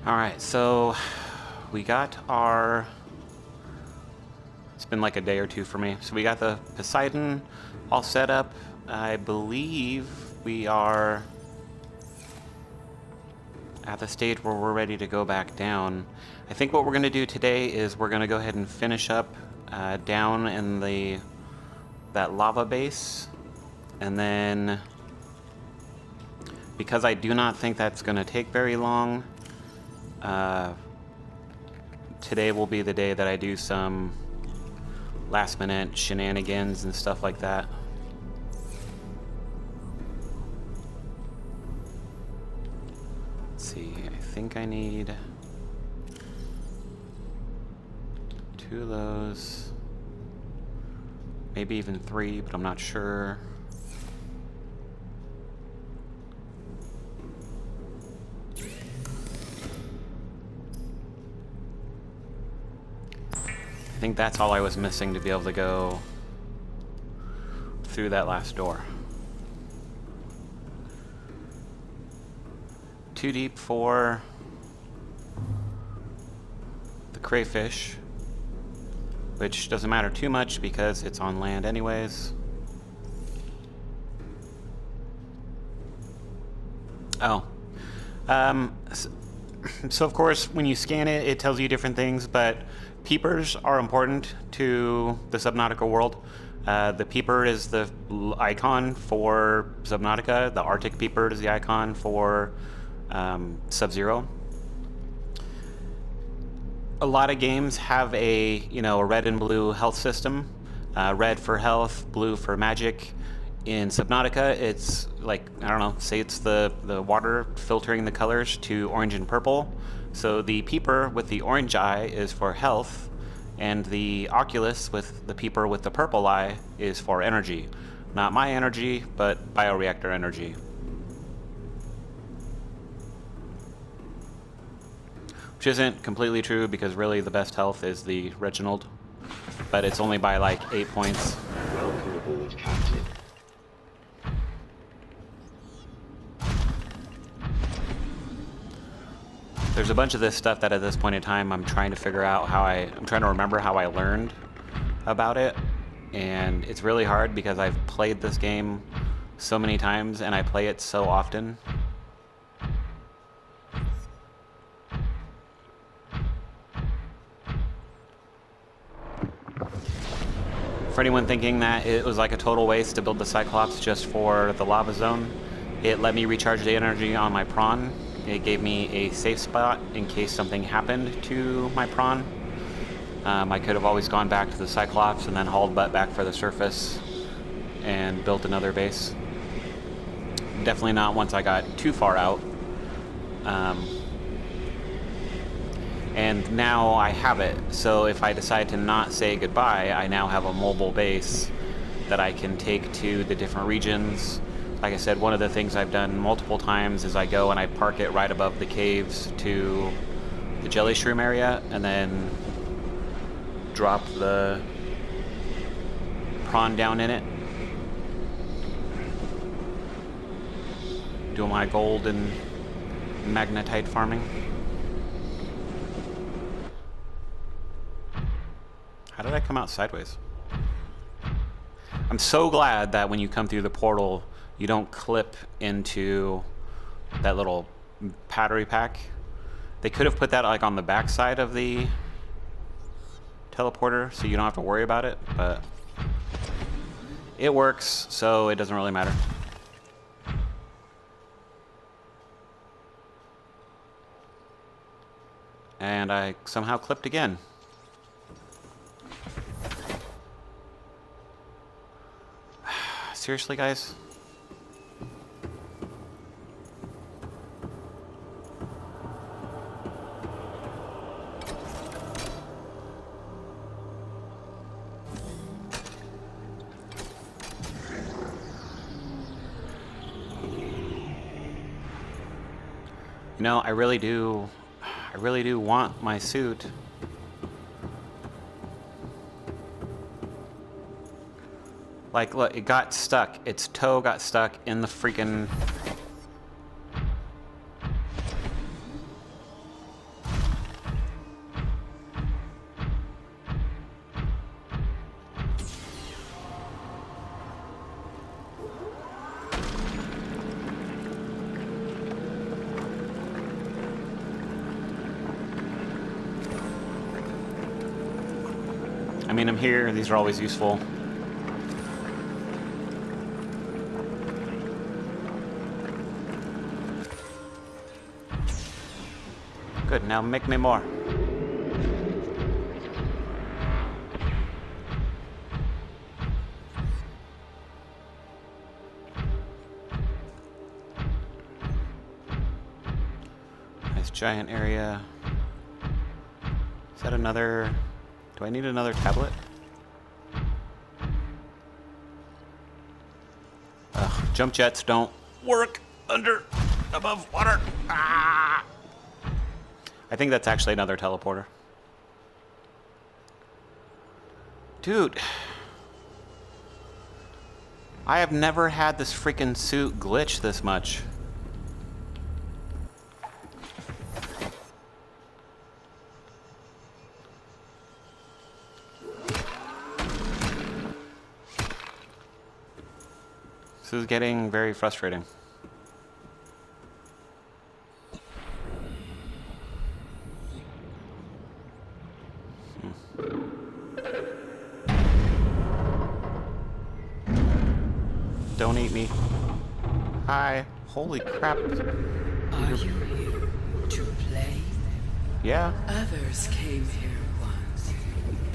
Alright, so we got our... It's been like a day or two for me. So we got the Poseidon all set up. I believe we are at the stage where we're ready to go back down. I think what we're going to do today is we're going to go ahead and finish up down in that lava base. And then, because I do not think that's going to take very long, today will be the day that I do some last minute shenanigans and stuff like that. Let's see, I think I need 2 of those, maybe even 3, but I'm not sure. I think that's all I was missing to be able to go through that last door. 2 deep for the crayfish, which doesn't matter too much because it's on land anyways. Oh. So of course, when you scan it, it tells you different things, but peepers are important to the Subnautica world. The peeper is the icon for Subnautica. The Arctic peeper is the icon for Sub-Zero. A lot of games have a red and blue health system. Red for health, blue for magic. In Subnautica, it's like, I don't know, say it's the water filtering the colors to orange and purple. So the peeper with the orange eye is for health, and the Oculus with the peeper with the purple eye is for energy. Not my energy, but bioreactor energy. Which isn't completely true, because really the best health is the Reginald, but it's only by like 8 points. Welcome aboard, Captain. There's a bunch of this stuff that at this point in time I'm trying to figure out I'm trying to remember how I learned about it, and it's really hard because I've played this game so many times and I play it so often. For anyone thinking that it was like a total waste to build the Cyclops just for the lava zone, it let me recharge the energy on my prawn. It gave me a safe spot in case something happened to my prawn. I could have always gone back to the Cyclops and then hauled butt back for the surface and built another base. Definitely not once I got too far out. And now I have it, so if I decide to not say goodbye, I now have a mobile base that I can take to the different regions. Like I said, one of the things I've done multiple times is I go and I park it right above the caves to the jelly shroom area, and then drop the prawn down in it. Do my gold and magnetite farming. How did I come out sideways? I'm so glad that when you come through the portal, you don't clip into that little battery pack. They could have put that like on the back side of the teleporter so you don't have to worry about it, but it works, so it doesn't really matter. And I somehow clipped again. Seriously, guys? You know, I really do want my suit. Like, look, it got stuck. Its toe got stuck in the freaking... mean, I'm here. These are always useful. Good, now make me more. Nice giant area. Is that another... Do I need another tablet? Ugh, jump jets don't work above water. Ah! I think that's actually another teleporter. Dude. I have never had this freaking suit glitch this much. This is getting very frustrating. Don't eat me. Hi. Holy crap. Are you here to play? Yeah. Others came here once.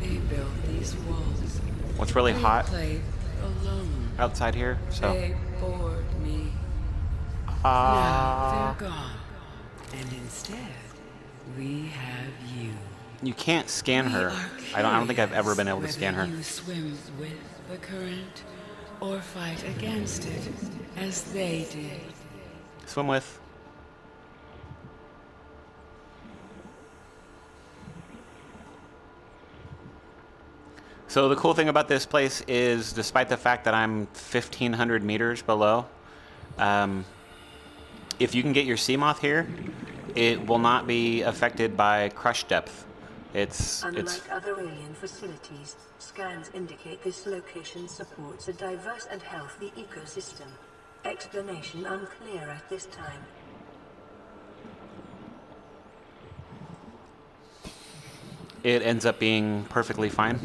They built these walls. What's really They hot played alone. outside here? So. They bored me. Now they're gone. And instead, we have you. You can't scan We her. are I don't think I've ever been able to curious scan her. whether you swim with the current or fight against it, as they did. Swim with. So the cool thing about this place is, despite the fact that I'm 1,500 meters below, if you can get your Seamoth here, it will not be affected by crush depth. Unlike other alien facilities, scans indicate this location supports a diverse and healthy ecosystem. Explanation unclear at this time. It ends up being perfectly fine.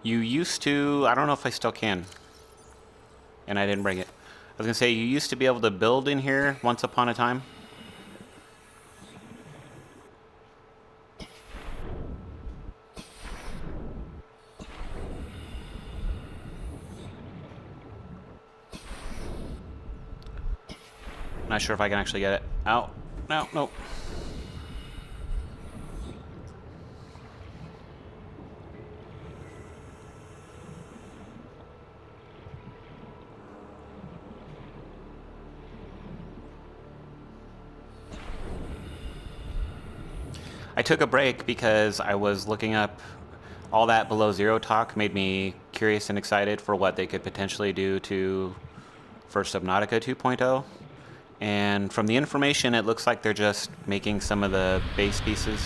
You used to, I don't know if I still can, and I didn't bring it. I was gonna say, you used to be able to build in here once upon a time. Not sure if I can actually get it out. No, nope. I took a break because I was looking up all that below zero talk made me curious and excited for what they could potentially do for Subnautica 2.0. And from the information, it looks like they're just making some of the base pieces,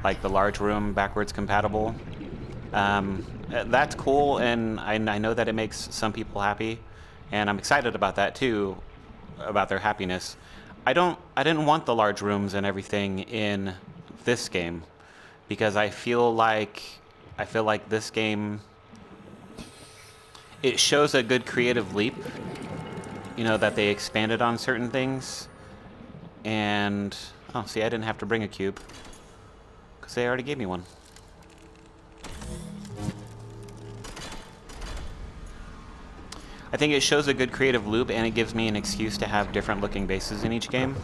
like the large room, backwards compatible. That's cool, and I know that it makes some people happy, and I'm excited about that too, about their happiness. I didn't want the large rooms and everything in this game, because I feel like this game, it shows a good creative leap, you know, that they expanded on certain things. And oh, see, I didn't have to bring a cube because they already gave me one. I think it shows a good creative loop, and it gives me an excuse to have different looking bases in each game.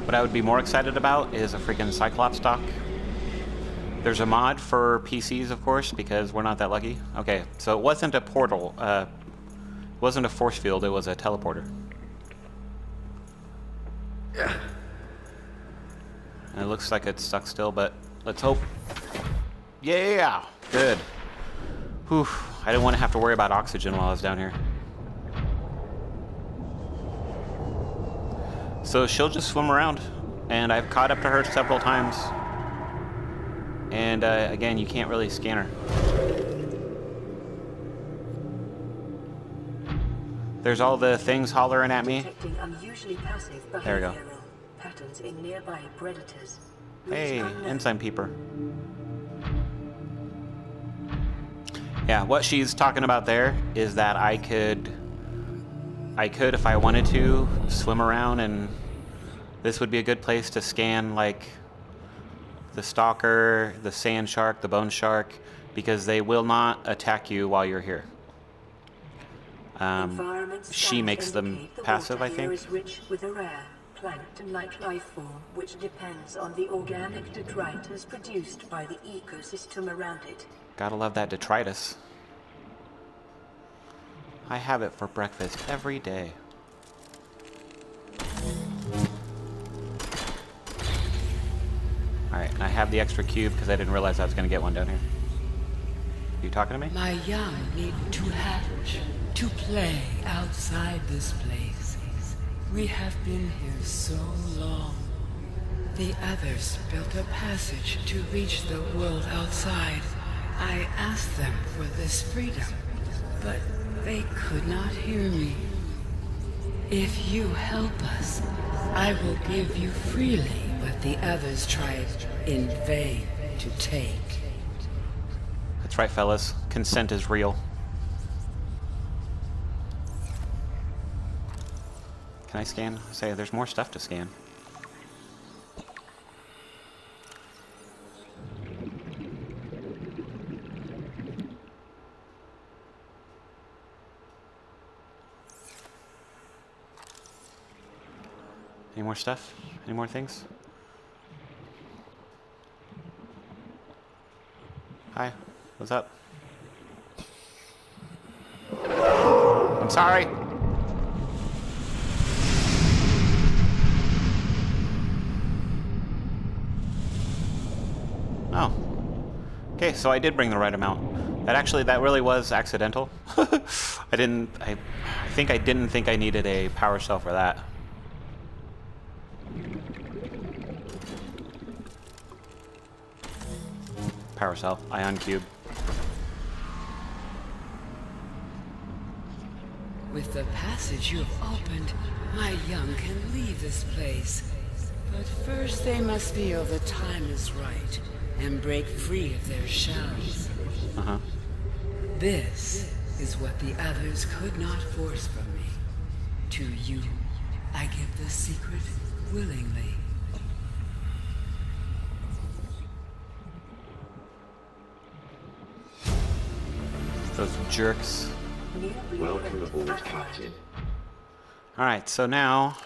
What I would be more excited about is a freaking Cyclops dock. There's a mod for PCs, of course, because we're not that lucky. Okay, so it wasn't a portal. It wasn't a force field, it was a teleporter. Yeah. And it looks like it's stuck still, but let's hope. Yeah! Good. Whew. I didn't want to have to worry about oxygen while I was down here. So she'll just swim around, and I've caught up to her several times. And again, you can't really scan her. There's all the things hollering at me. Detecting unusually passive There we go. behavioral patterns in nearby predators. Hey, Route unknown. enzyme peeper. Yeah, what she's talking about there is that I could, if I wanted to, swim around, and this would be a good place to scan, like, the stalker, the sand shark, the bone shark, because they will not attack you while you're here. Environment She scans makes them indicate the passive, water I here think. is rich with a rare plankton-like life form, which depends on the organic detritus produced by the ecosystem around it. Gotta love that detritus. I have it for breakfast every day. Alright, I have the extra cube because I didn't realize I was going to get one down here. You talking to me? My young need to hatch, to play outside this place. We have been here so long. The others built a passage to reach the world outside. I asked them for this freedom, but they could not hear me. If you help us, I will give you freely what the others tried in vain to take. That's right, fellas. Consent is real. Can I scan? Say, there's more stuff to scan. Any more stuff? Any more things? Hi, what's up? I'm sorry. Oh. Okay, so I did bring the right amount. That really was accidental. I think I didn't think I needed a power cell for that. Power cell, ion cube. With the passage you have opened, my young can leave this place. But first they must feel the time is right and break free of their shells. Uh-huh. This is what the others could not force from me. To you, I give the secret willingly. Those jerks. Welcome aboard, Captain. Alright, so now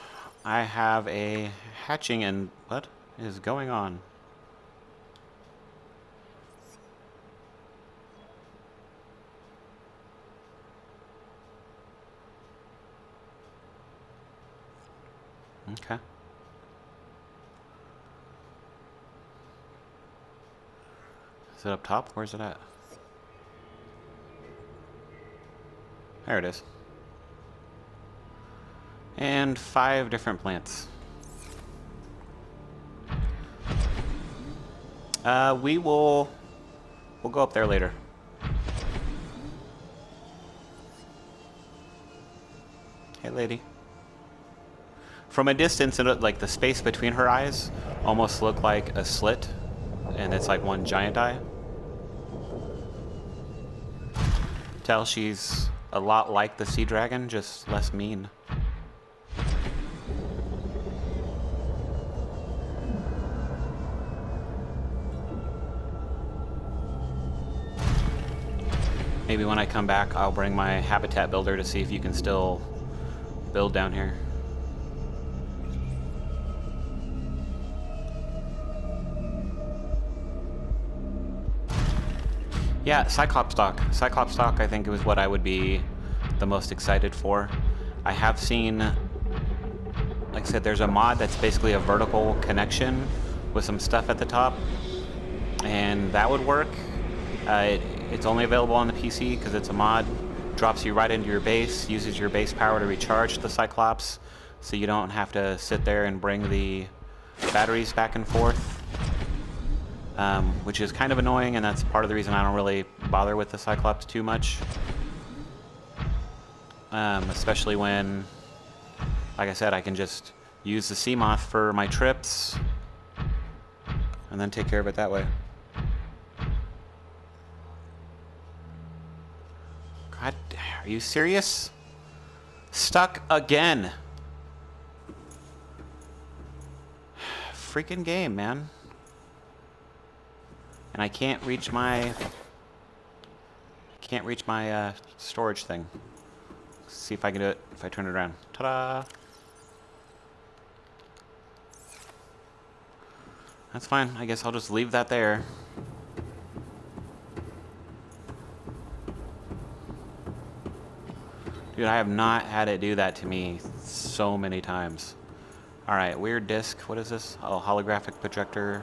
I have a hatching and what is going on? Okay. Is it up top? Where's it at? There it is. And 5 different plants. We'll go up there later. Hey, lady. From a distance, like the space between her eyes almost looked like a slit, and it's like one giant eye. Tell she's a lot like the sea dragon, just less mean. Maybe when I come back, I'll bring my habitat builder to see if you can still build down here. Yeah, Cyclops stock. Cyclops stock, I think, was what I would be the most excited for. I have seen, like I said, there's a mod that's basically a vertical connection with some stuff at the top, and that would work. It's only available on the PC because it's a mod. Drops you right into your base, uses your base power to recharge the Cyclops, so you don't have to sit there and bring the batteries back and forth. Which is kind of annoying, and that's part of the reason I don't really bother with the Cyclops too much. especially when, like I said, I can just use the sea moth for my trips and then take care of it that way. God, are you serious? Stuck again. Freaking game, man. And I can't reach my storage thing. Let's see if I can do it if I turn it around. Ta-da! That's fine. I guess I'll just leave that there. Dude, I have not had it do that to me so many times. Alright, weird disc. What is this? Oh, holographic projector.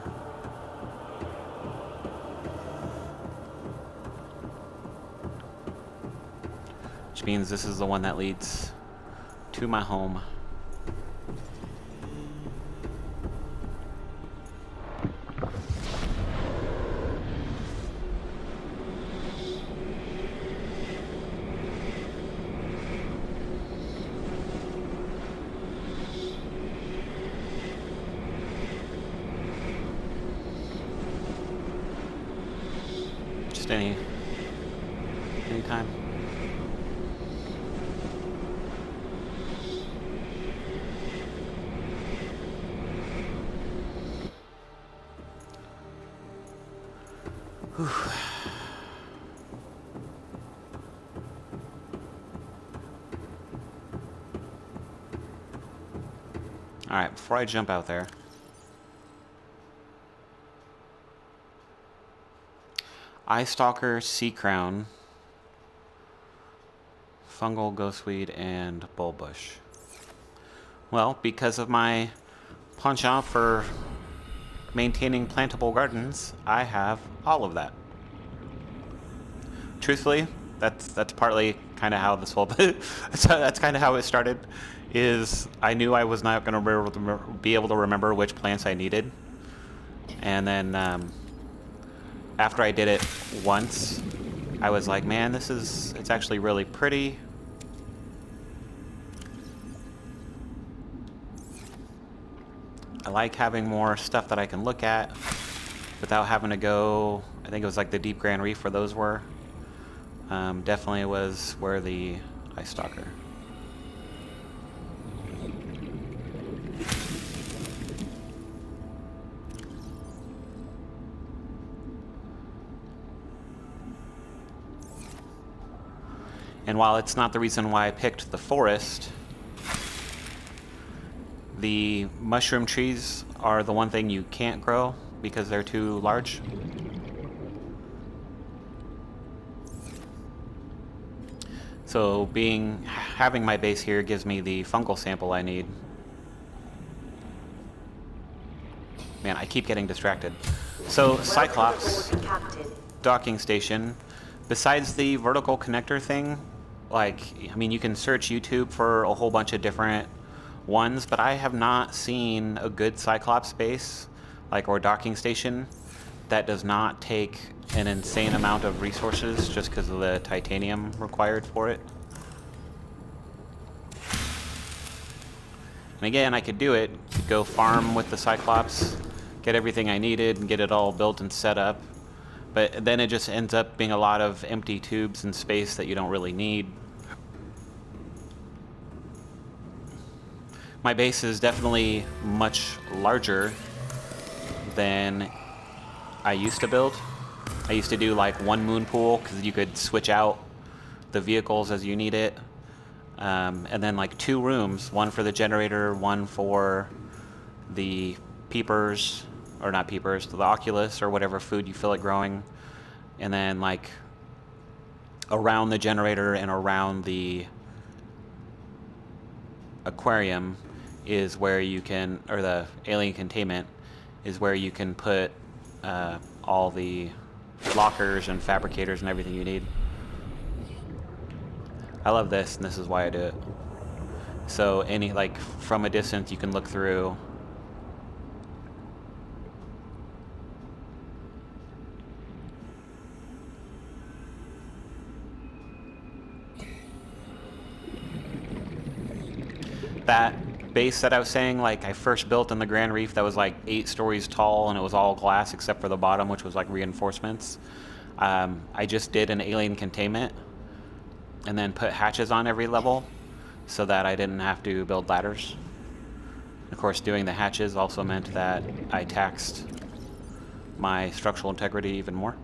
Which means this is the one that leads to my home. Just anytime. Whew. All right, before I jump out there, Eye Stalker, Sea Crown, Fungal Ghostweed, and Bulbush. Well, because of my penchant for maintaining plantable gardens, I have all of that. Truthfully, that's partly kind of how this whole that's kind of how it started. Is I knew I was not going to be able to remember which plants I needed, and then after I did it once, I was like, man, it's actually really pretty. I like having more stuff that I can look at without having to go. I think it was like the Deep Grand Reef where those were. Definitely was where the Eye Stalker. And while it's not the reason why I picked the forest, the mushroom trees are the one thing you can't grow because they're too large. So having my base here gives me the fungal sample I need. Man, I keep getting distracted. So Cyclops docking station, besides the vertical connector thing, like, I mean, you can search YouTube for a whole bunch of different ones, but I have not seen a good Cyclops base, like, or docking station that does not take an insane amount of resources just because of the titanium required for it. And again, I could do it, go farm with the Cyclops, get everything I needed, and get it all built and set up. But then it just ends up being a lot of empty tubes and space that you don't really need. My base is definitely much larger than I used to build. I used to do like one moon pool because you could switch out the vehicles as you need it. And then like 2 rooms, one for the generator, one for the peepers, or not peepers, the Oculus or whatever food you feel like growing. And then like around the generator and around the aquarium is where you can, or the alien containment is where you can put all the lockers and fabricators and everything you need. I love this, and this is why I do it. So like from a distance you can look through. that base that I was saying, like I first built in the Grand Reef that was like 8 stories tall and it was all glass except for the bottom, which was like reinforcements. I just did an alien containment and then put hatches on every level so that I didn't have to build ladders. Of course, doing the hatches also meant that I taxed my structural integrity even more.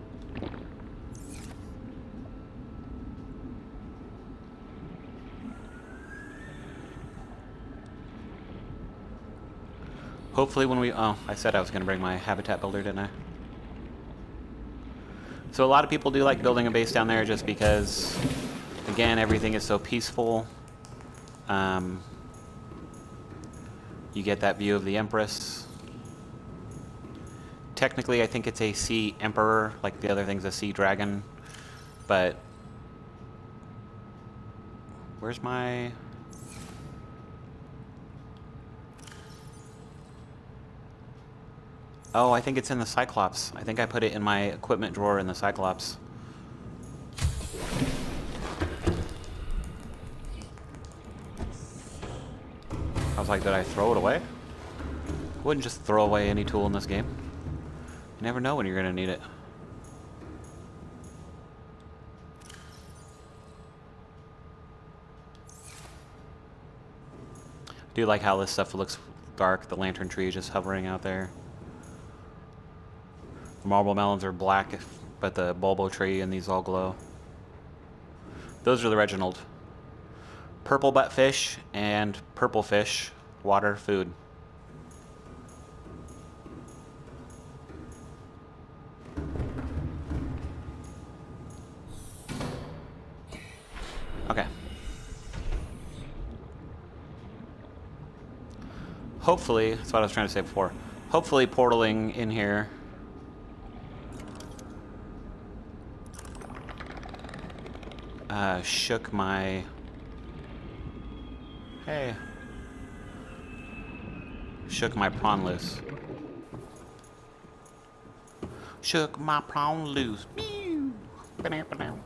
Hopefully when we... Oh, I said I was going to bring my habitat builder, didn't I? So a lot of people do like building a base down there just because, again, everything is so peaceful. You get that view of the Empress. Technically, I think it's a sea emperor, like the other thing's a sea dragon. But... Where's my... Oh, I think it's in the Cyclops. I think I put it in my equipment drawer in the Cyclops. I was like, did I throw it away? I wouldn't just throw away any tool in this game. You never know when you're going to need it. I do like how this stuff looks dark. The lantern tree is just hovering out there. The marble melons are black, but the bulbo tree and these all glow. Those are the Reginald. Purple butt fish and purple fish, water, food. Okay. Hopefully, that's what I was trying to say before. Hopefully portaling in here shook my... Hey. Shook my prawn loose. Shook my prawn loose. Ba-dam-ba-dam.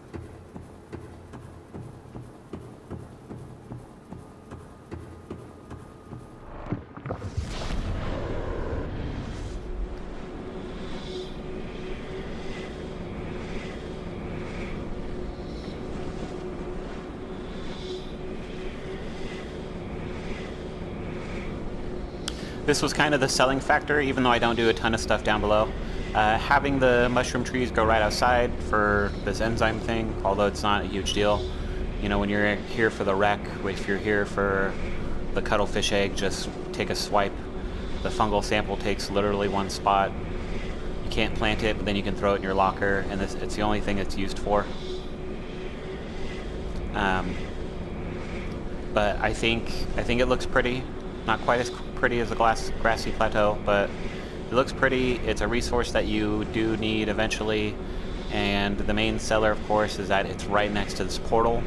This was kind of the selling factor, even though I don't do a ton of stuff down below. Having the mushroom trees go right outside for this enzyme thing, although it's not a huge deal. You know, when you're here for the wreck, if you're here for the cuttlefish egg, just take a swipe. The fungal sample takes literally one spot. You can't plant it, but then you can throw it in your locker, and it's the only thing it's used for. But I think it looks pretty. Not quite as pretty as the grassy plateau, but it looks pretty. It's a resource that you do need eventually, and the main seller, of course, is that it's right next to this portal.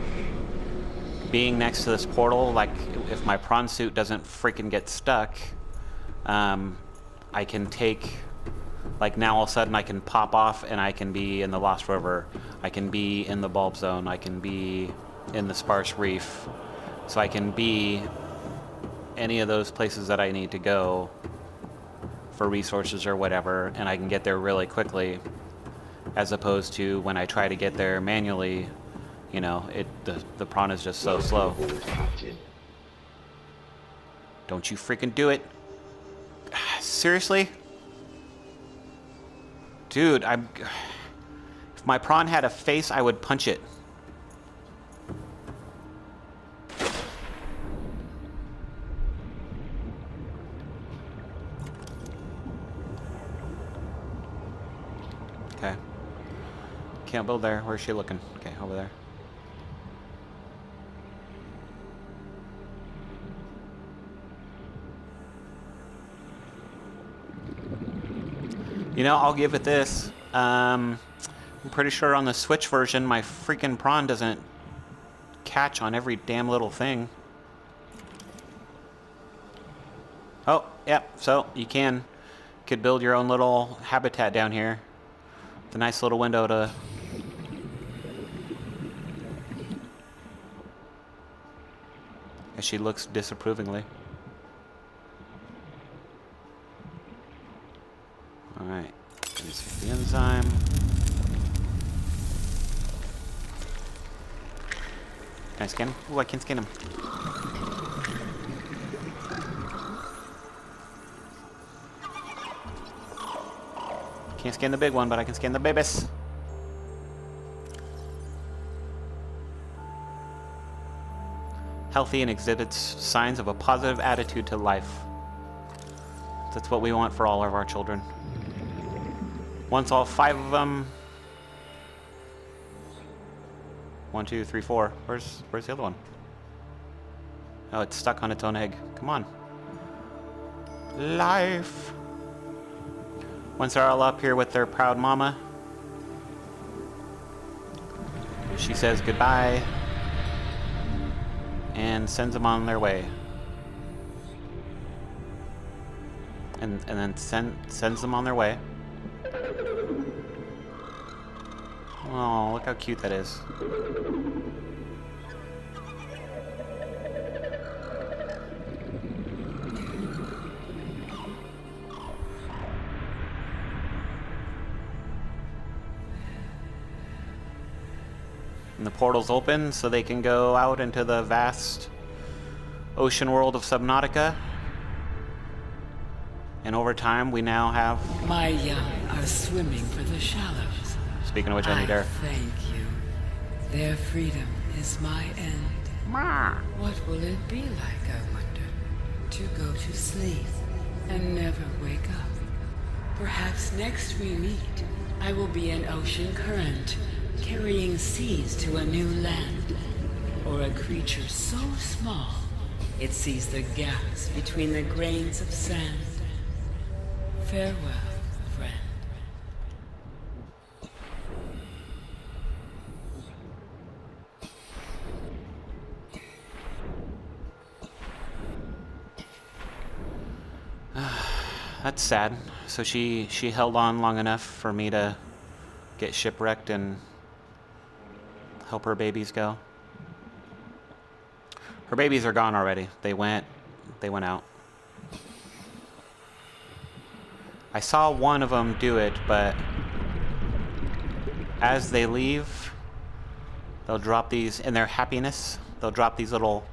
Being next to this portal, like if my prawn suit doesn't freaking get stuck, I can take, like now all of a sudden I can pop off and I can be in the Lost River, I can be in the bulb zone, I can be in the sparse reef, so I can be any of those places that I need to go for resources or whatever, and I can get there really quickly, as opposed to when I try to get there manually, you know, the prawn is just so slow. Don't you freaking do it. Seriously? Dude, if my prawn had a face, I would punch it. Okay. Can't build there. Where's she looking? Okay, over there. You know, I'll give it this. I'm pretty sure on the Switch version, my freaking prawn doesn't catch on every damn little thing. Oh, yep. So you could build your own little habitat down here. It's a nice little window to... As she looks disapprovingly. Alright. Let's get the enzyme. Can I scan him? Ooh, I can scan him. Can't scan the big one, but I can scan the babies. Healthy and exhibits signs of a positive attitude to life. That's what we want for all of our children. Once all 5 of them... 1, 2, 3, 4. Where's the other one? Oh, it's stuck on its own egg. Come on. Life. Once they're all up here with their proud mama, she says goodbye and sends them on their way. And then sends them on their way. Oh, look how cute that is. And the portal's open so they can go out into the vast ocean world of Subnautica. And over time, we now have... My young are swimming for the shallows. Speaking of which, I need air. Thank you. Their freedom is my end. What will it be like, I wonder, to go to sleep and never wake up? Perhaps next we meet, I will be an ocean current, carrying seas to a new land. Or a creature so small, it sees the gaps between the grains of sand. Farewell, friend. That's sad. So she held on long enough for me to get shipwrecked and help her babies go. Her babies are gone already. They went out. I saw one of them do it, but as they leave, they'll drop these, in their happiness, they'll drop these little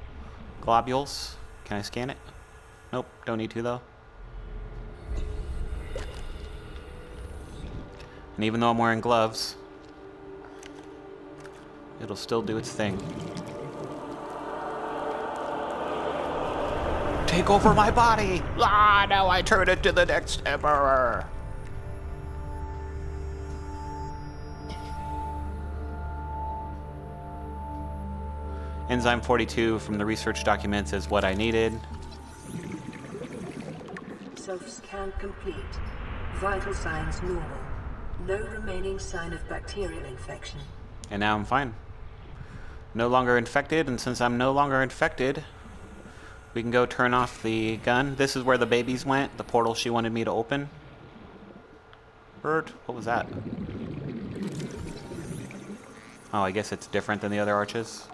globules. Can I scan it? Nope, don't need to though. And even though I'm wearing gloves, it'll still do its thing. Take over my body! Ah, now I turn it to the next emperor! Enzyme 42 from the research documents is what I needed. Self-scan complete. Vital signs normal. No remaining sign of bacterial infection. And now I'm fine. No longer infected, and since I'm no longer infected, we can go turn off the gun. This is where the babies went, the portal she wanted me to open. Bird, what was that? Oh, I guess it's different than the other arches.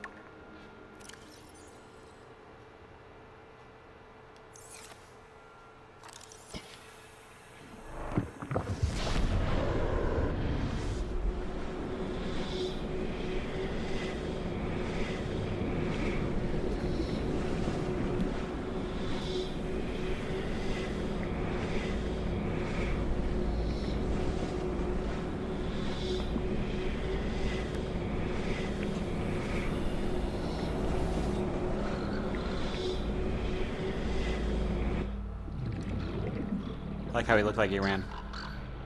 I like how he looked like he ran.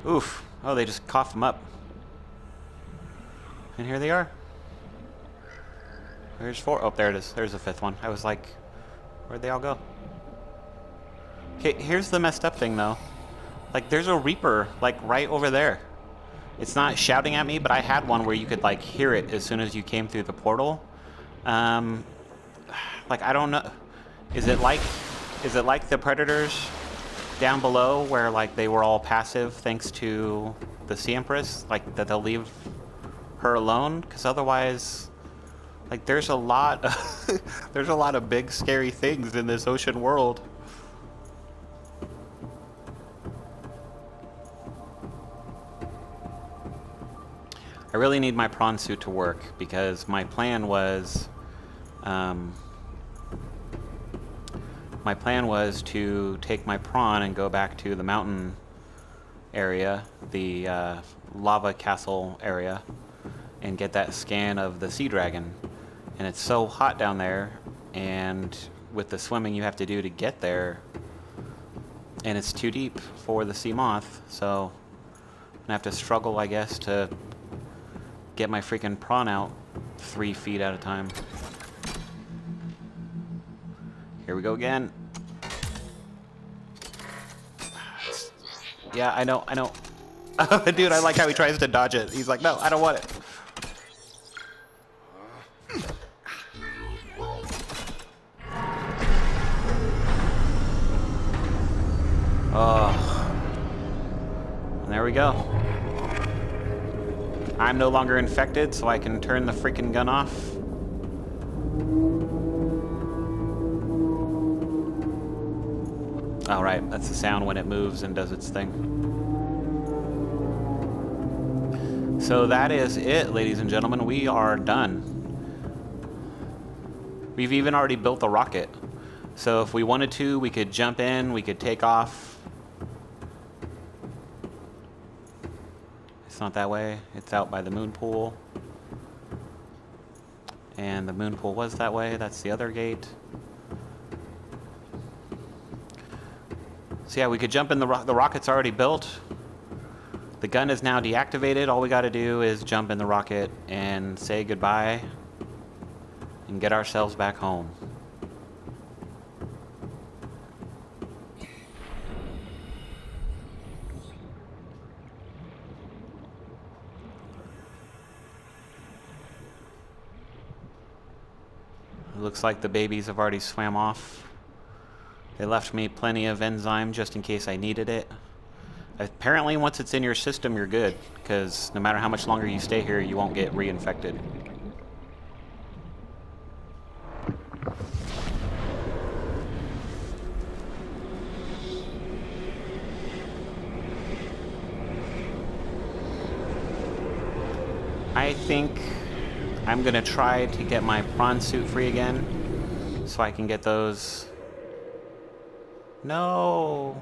Oof. Oh, they just coughed him up. And here they are. There's 4. Oh, there it is. There's the 5th one. I was like, where'd they all go? Okay, here's the messed up thing, though. Like, there's a Reaper, like, right over there. It's not shouting at me, but I had one where you could, like, hear it as soon as you came through the portal. Like, I don't know. Is it like the Predators down below where, like, they were all passive thanks to the Empress? Like, that they'll leave her alone? Because otherwise, Like, there's a lot of, there's a lot of big scary things in this ocean world. I really need my prawn suit to work because my plan was to take my prawn and go back to the mountain area, the lava castle area, and get that scan of the sea dragon. And it's so hot down there, and with the swimming you have to do to get there, and it's too deep for the sea moth, so I'm gonna have to struggle, I guess, to get my freaking prawn out 3 feet at a time. Here we go again. Yeah, I know. Dude, I like how he tries to dodge it. He's like, no, I don't want it. Oh. And there we go. I'm no longer infected, so I can turn the freaking gun off. All right, that's the sound when it moves and does its thing. So that is it, ladies and gentlemen. We are done. We've even already built the rocket. So if we wanted to, we could jump in, we could take off. It's not that way. It's out by the moon pool. And the moon pool was that way. That's the other gate. So yeah, we could jump in the rocket's already built. The gun is now deactivated. All we got to do is jump in the rocket and say goodbye and get ourselves back home. It looks like the babies have already swam off. They left me plenty of enzyme just in case I needed it. Apparently, once it's in your system, you're good, because no matter how much longer you stay here, you won't get reinfected. I think I'm gonna try to get my prawn suit free again, so I can get those. No.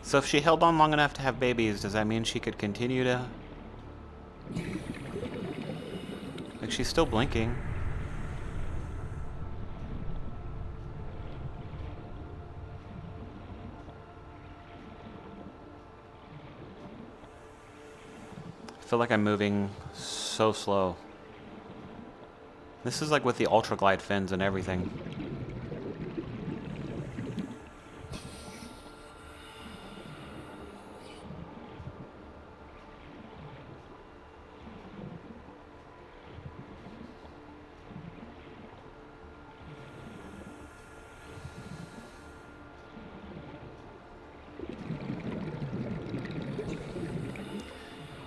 So if she held on long enough to have babies, does that mean she could continue to... Like, she's still blinking. I feel like I'm moving so slow. This is like with the ultra glide fins and everything.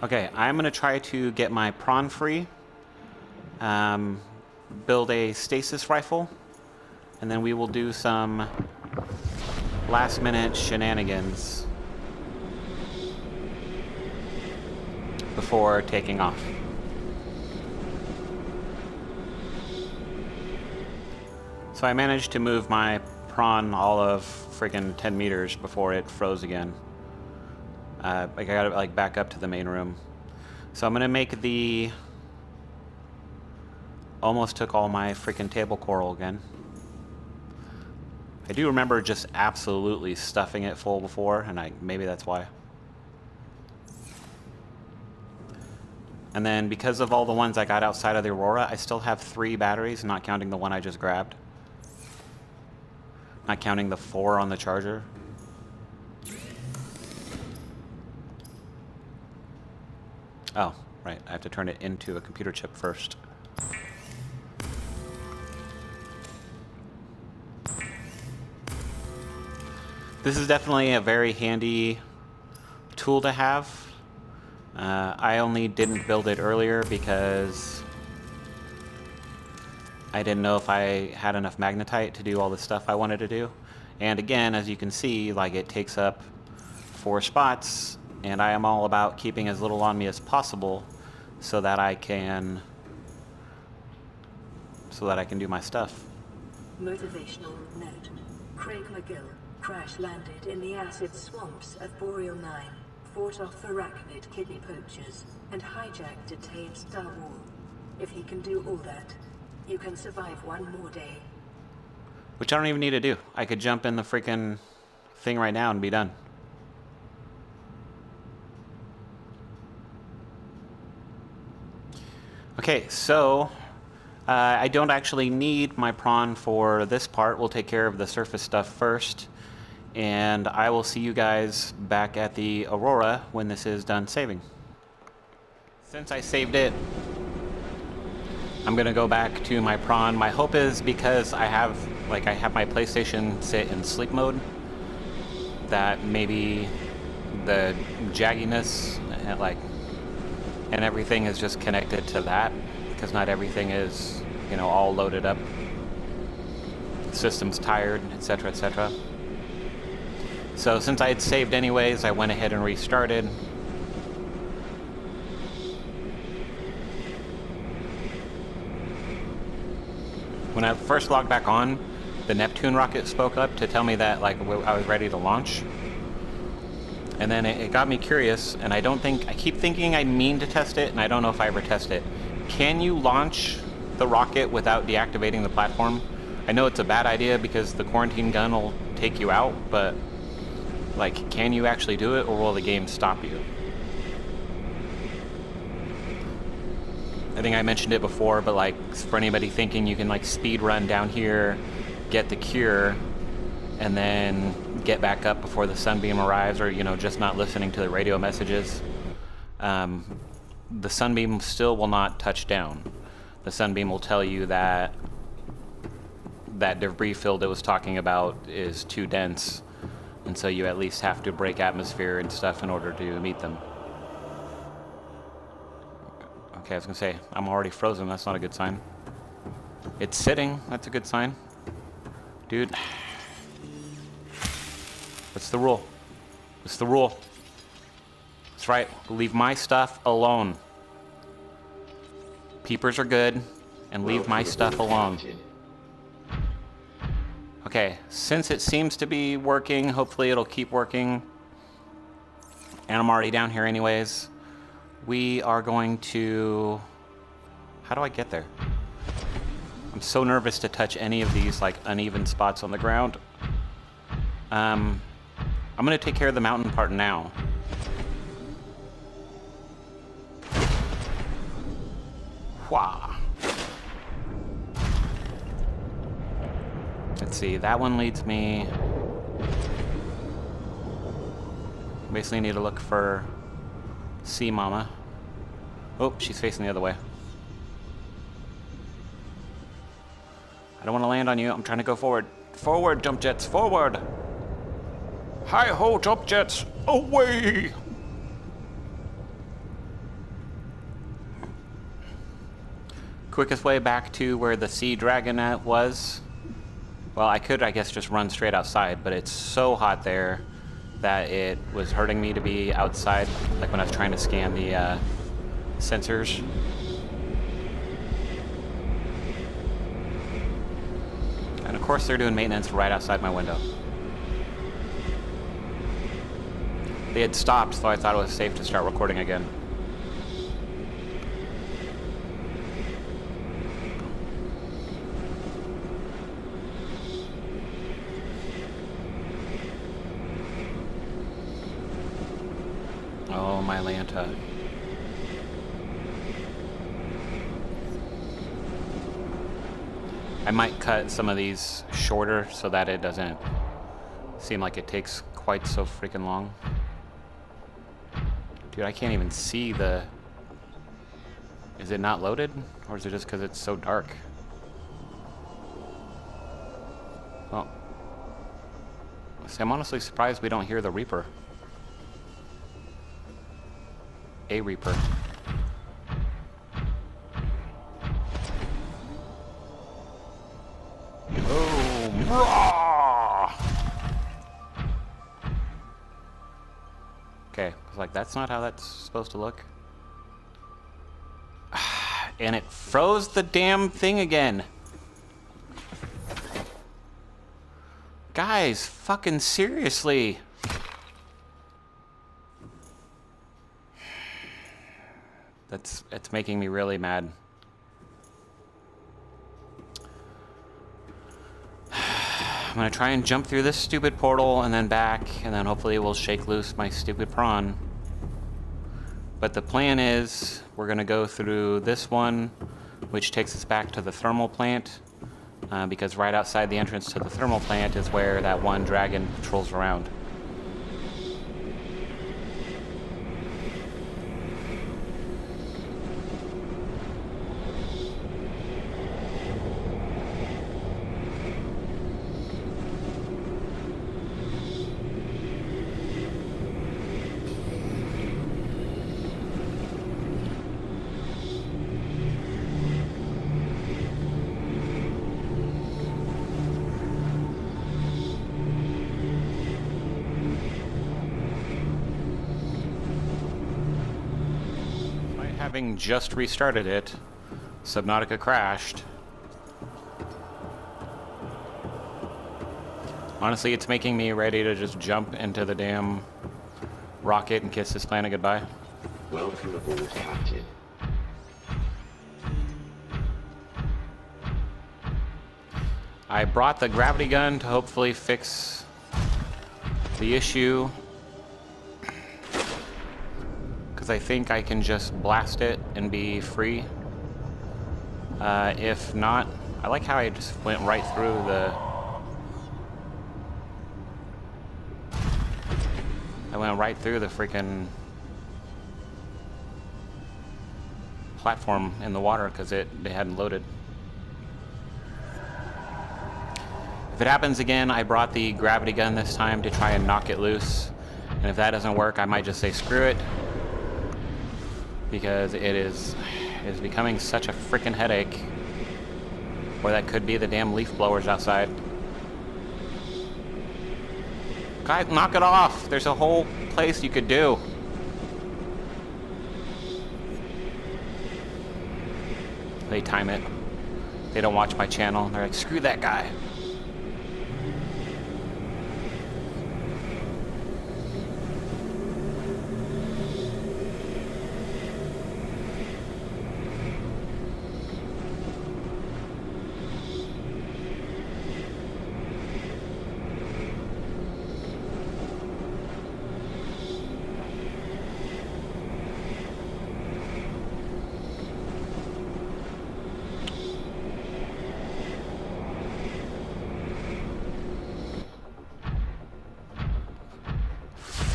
Okay, I'm gonna try to get my prawn free, build a stasis rifle, and then we will do some last minute shenanigans before taking off. So I managed to move my prawn all of friggin' 10 meters before it froze again. Like I gotta like back up to the main room. So I'm gonna make the... Almost took all my freaking table coral again. I do remember just absolutely stuffing it full before, and maybe that's why. And then because of all the ones I got outside of the Aurora, I still have 3 batteries, not counting the one I just grabbed. Not counting the 4 on the charger. Oh, right. I have to turn it into a computer chip first. This is definitely a very handy tool to have. I only didn't build it earlier because I didn't know if I had enough magnetite to do all the stuff I wanted to do. And again, as you can see, like, it takes up 4 spots, and I am all about keeping as little on me as possible so that I can do my stuff. Motivational note. Craig McGill crash-landed in the acid swamps of Boreal 9, fought off arachnid kidney poachers, and hijacked detained Star Wars. If he can do all that, you can survive one more day. Which I don't even need to do. I could jump in the freaking thing right now and be done. Okay, so I don't actually need my prawn for this part. We'll take care of the surface stuff first. And I will see you guys back at the Aurora when this is done saving. Since I saved it, I'm gonna go back to my prawn. My hope is, because I have my PlayStation sit in sleep mode, that maybe the jagginess and everything is just connected to that, because not everything is, you know, all loaded up. The system's tired, etc., etc. So since I had saved anyways, I went ahead and restarted. When I first logged back on, the Neptune rocket spoke up to tell me that I was ready to launch. And then it got me curious, and I keep thinking I mean to test it, and I don't know if I ever test it. Can you launch the rocket without deactivating the platform? I know it's a bad idea because the quarantine gun will take you out, but can you actually do it, or will the game stop you? I think I mentioned it before, but for anybody thinking you can speed run down here, get the cure, and then get back up before the sunbeam arrives, or just not listening to the radio messages, the sunbeam still will not touch down. The sunbeam will tell you that that debris field it was talking about is too dense, and so you at least have to break atmosphere and stuff in order to meet them. Okay, I was gonna say, I'm already frozen. That's not a good sign. It's sitting. That's a good sign. Dude. What's the rule? What's the rule? That's right. Leave my stuff alone. Peepers are good, and leave my stuff alone. Okay, since it seems to be working, hopefully it'll keep working. And I'm already down here anyways. We are going to... How do I get there? I'm so nervous to touch any of these uneven spots on the ground. I'm gonna take care of the mountain part now. Wah. Let's see, that one leads me... Basically need to look for Sea Mama. Oh, she's facing the other way. I don't want to land on you. I'm trying to go forward. Forward, jump jets, forward! Hi-ho, jump jets, away! Quickest way back to where the Sea Dragonette was. Well, I could, I guess, just run straight outside, but it's so hot there that it was hurting me to be outside, when I was trying to scan the sensors. And of course they're doing maintenance right outside my window. They had stopped, so I thought it was safe to start recording again. Oh, my Lanta. I might cut some of these shorter so that it doesn't seem like it takes quite so freaking long. Dude, I can't even see the... Is it not loaded? Or is it just because it's so dark? Well, So I'm honestly surprised we don't hear the Reaper. A Reaper. Oh, raw! Okay, I was like, that's not how that's supposed to look. And it froze the damn thing again. Guys, fucking seriously. It's making me really mad. I'm gonna try and jump through this stupid portal and then back, and then hopefully we'll shake loose my stupid prawn. But the plan is we're gonna go through this one, which takes us back to the thermal plant, because right outside the entrance to the thermal plant is where that one dragon patrols around. Having just restarted it, Subnautica crashed. Honestly, it's making me ready to just jump into the damn rocket and kiss this planet goodbye. Welcome aboard, Captain. I brought the gravity gun to hopefully fix the issue, because I think I can just blast it and be free. If not, I like how I just went right through the... I went right through the freaking platform in the water because they hadn't loaded. If it happens again, I brought the gravity gun this time to try and knock it loose. And if that doesn't work, I might just say screw it, because it is becoming such a freaking headache. Or that could be the damn leaf blowers outside. Guys, knock it off! There's a whole place you could do. They time it. They don't watch my channel. They're like, screw that guy.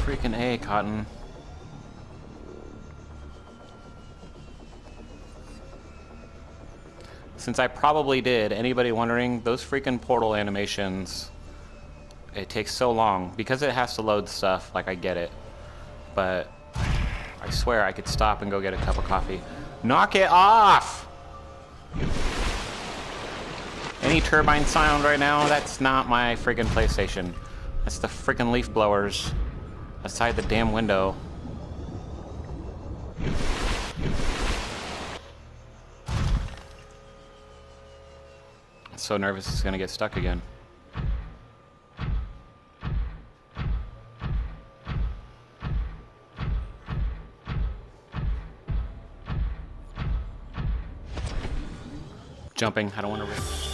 Freaking A, Cotton. Since I probably did, anybody wondering, those freaking portal animations, it takes so long because it has to load stuff. Like, I get it, but I swear I could stop and go get a cup of coffee. Knock it off! Any turbine sound right now? That's not my freaking PlayStation. That's the freaking leaf blowers outside the damn window. I'm so nervous it's gonna get stuck again. Jumping, I don't want to risk.